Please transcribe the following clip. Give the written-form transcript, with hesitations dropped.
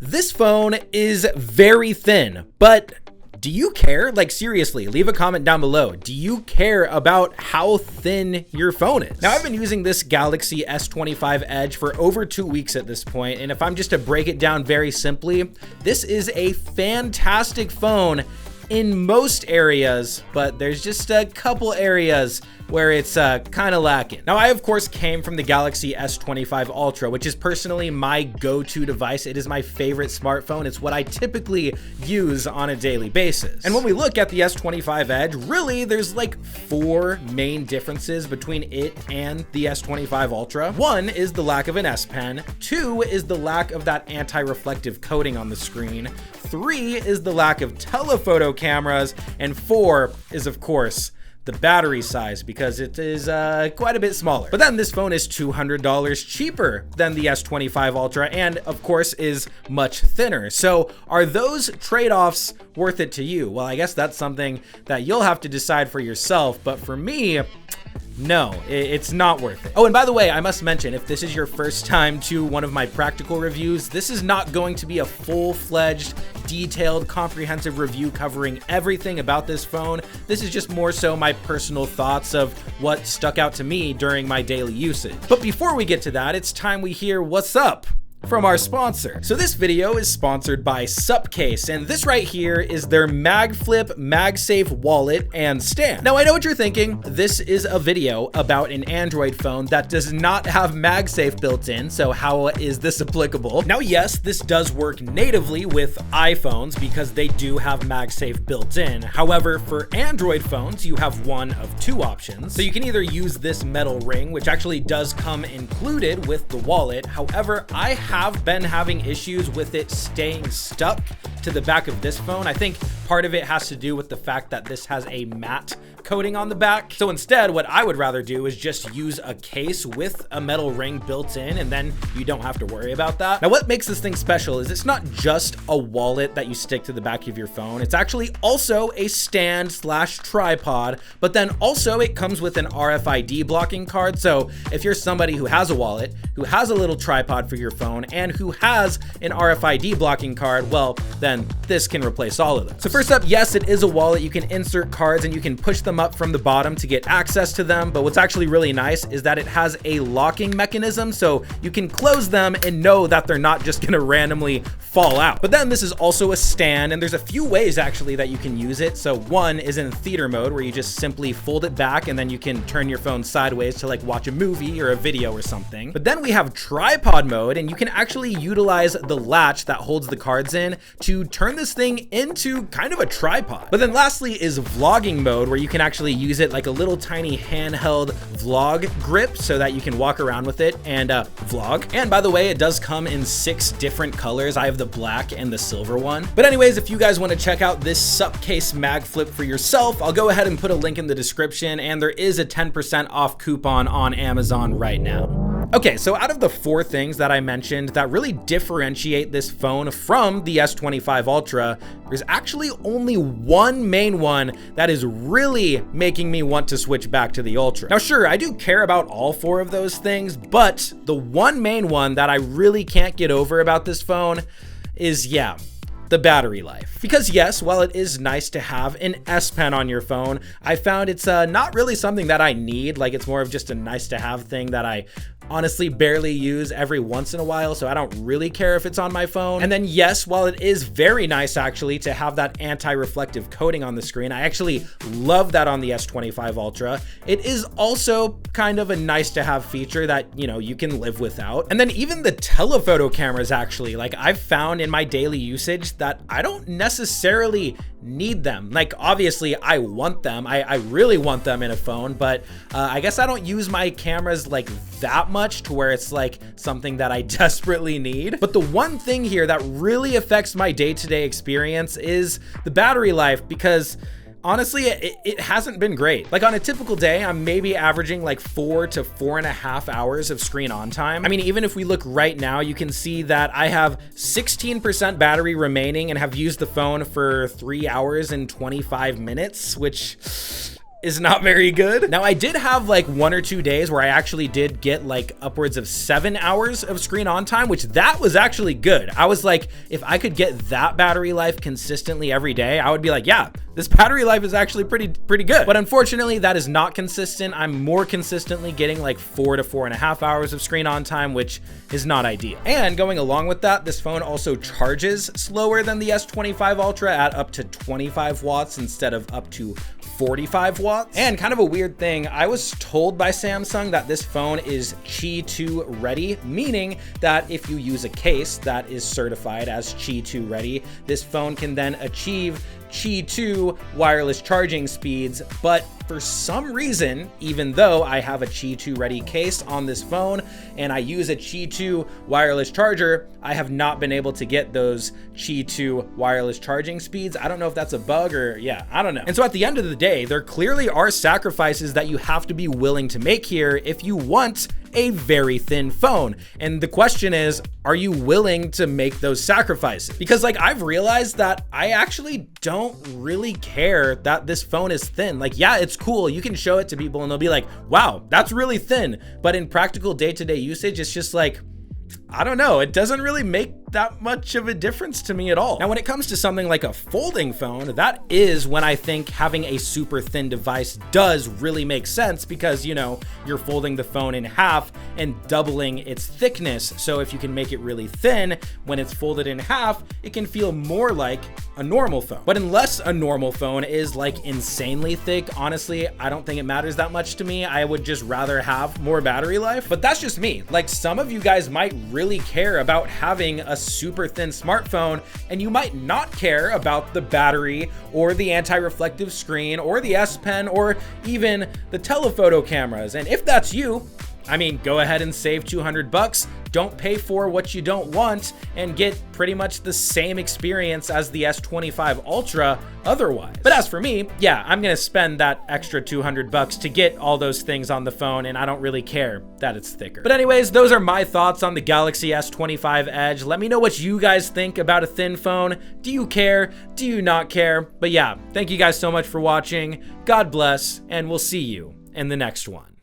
This phone is very thin, but do you care? Like, seriously, leave a comment down below. Do you care about how thin your phone is? Now, I've been using this Galaxy S25 Edge for over 2 weeks at this point, and if I'm just to break it down very simply, this is a fantastic phone in most areas, but there's just a couple areas where it's kind of lacking. Now, I of course came from the Galaxy S25 Ultra, which is personally my go-to device. It is my favorite smartphone. It's what I typically use on a daily basis. And when we look at the S25 Edge, really there's like 4 main differences between it and the S25 Ultra. 1 is the lack of an S Pen. 2 is the lack of that anti-reflective coating on the screen. 3 is the lack of telephoto cameras. And 4 is, of course, the battery size, because it is quite a bit smaller. But then this phone is $200 cheaper than the S25 Ultra and of course is much thinner. So are those trade-offs worth it to you? Well, I guess that's something that you'll have to decide for yourself, but for me, no, it's not worth it. Oh, and by the way, I must mention, if this is your first time to one of my practical reviews, this is not going to be a full-fledged, detailed, comprehensive review covering everything about this phone. This is just more so my personal thoughts of what stuck out to me during my daily usage. But before we get to that, it's time we hear what's up from our sponsor. So this video is sponsored by Supcase, and this right here is their MagFlip MagSafe wallet and stand. Now, I know what you're thinking. This is a video about an Android phone that does not have MagSafe built in, so how is this applicable? Now, yes, this does work natively with iPhones because they do have MagSafe built in. However, for Android phones, you have one of 2 options. So you can either use this metal ring, which actually does come included with the wallet. However, I have been having issues with it staying stuck to the back of this phone. I think part of it has to do with the fact that this has a matte coating on the back. So instead, what I would rather do is just use a case with a metal ring built in, and then you don't have to worry about that. Now, what makes this thing special is it's not just a wallet that you stick to the back of your phone. It's actually also a stand/tripod, but then also it comes with an RFID blocking card. So if you're somebody who has a wallet, who has a little tripod for your phone, and who has an RFID blocking card, well, then this can replace all of them. So first up, yes, it is a wallet. You can insert cards and you can push them up from the bottom to get access to them. But what's actually really nice is that it has a locking mechanism, so you can close them and know that they're not just gonna randomly fall out. But then this is also a stand, and there's a few ways actually that you can use it. So one is in theater mode, where you just simply fold it back and then you can turn your phone sideways to like watch a movie or a video or something. But then we have tripod mode, and you can actually utilize the latch that holds the cards in to turn this thing into kind of a tripod. But then lastly is vlogging mode, where you can actually use it like a little tiny handheld vlog grip so that you can walk around with it and vlog. And by the way, it does come in 6 different colors. I have the black and the silver one. But anyways, if you guys want to check out this Supcase MagFlip for yourself, I'll go ahead and put a link in the description, and there is a 10% off coupon on Amazon right now. Okay, so out of the 4 things that I mentioned that really differentiate this phone from the S25 Ultra, there's actually only one main one that is really making me want to switch back to the Ultra. Now, sure, I do care about all 4 of those things, but the one main one that I really can't get over about this phone is, yeah, the battery life. Because yes, while it is nice to have an S Pen on your phone, I found it's not really something that I need. Like, it's more of just a nice to have thing that I honestly barely use every once in a while, so I don't really care if it's on my phone. And then yes, while it is very nice actually to have that anti-reflective coating on the screen, I actually love that on the S25 Ultra, it is also kind of a nice to have feature that, you know, you can live without. And then even the telephoto cameras actually, like, I've found in my daily usage that I don't necessarily need them. Like, obviously I want them, I really want them in a phone, but I guess I don't use my cameras like that much to where it's like something that I desperately need. But the one thing here that really affects my day-to-day experience is the battery life, because honestly, it hasn't been great. Like, on a typical day, I'm maybe averaging like 4 to 4.5 hours of screen on time. I mean, even if we look right now, you can see that I have 16% battery remaining and have used the phone for 3 hours and 25 minutes, which is not very good. Now, I did have like 1 or 2 days where I actually did get like upwards of 7 hours of screen on time, which that was actually good. I was like, if I could get that battery life consistently every day, I would be like, yeah, this battery life is actually pretty good. But unfortunately, that is not consistent. I'm more consistently getting like 4 to 4.5 hours of screen on time, which is not ideal. And going along with that, this phone also charges slower than the S25 Ultra at up to 25 watts instead of up to 45 watts. And kind of a weird thing, I was told by Samsung that this phone is Qi 2 ready, meaning that if you use a case that is certified as Qi 2 ready, this phone can then achieve Qi 2 wireless charging speeds. But for some reason, even though I have a Qi 2 ready case on this phone and I use a Qi 2 wireless charger, I have not been able to get those Qi 2 wireless charging speeds. I don't know if that's a bug or I don't know. And so at the end of the day, there clearly are sacrifices that you have to be willing to make here if you want a very thin phone. And the question is, are you willing to make those sacrifices? Because like I've realized that I actually don't really care that this phone is thin. Like, yeah, it's cool. You can show it to people and they'll be like, wow, that's really thin. But in practical day-to-day usage, it's just like, I don't know, it doesn't really make that much of a difference to me at all. Now, when it comes to something like a folding phone, that is when I think having a super thin device does really make sense because, you know, you're folding the phone in half and doubling its thickness. So if you can make it really thin, when it's folded in half, it can feel more like a normal phone. But unless a normal phone is like insanely thick, honestly, I don't think it matters that much to me. I would just rather have more battery life, but that's just me. Like some of you guys might really care about having a super thin smartphone and you might not care about the battery or the anti-reflective screen or the S Pen or even the telephoto cameras. And if that's you, I mean, go ahead and save $200. Don't pay for what you don't want and get pretty much the same experience as the S25 Ultra otherwise. But as for me, yeah, I'm gonna spend that extra $200 to get all those things on the phone, and I don't really care that it's thicker. But anyways, those are my thoughts on the Galaxy S25 Edge. Let me know what you guys think about a thin phone. Do you care? Do you not care? But yeah, thank you guys so much for watching. God bless, and we'll see you in the next one.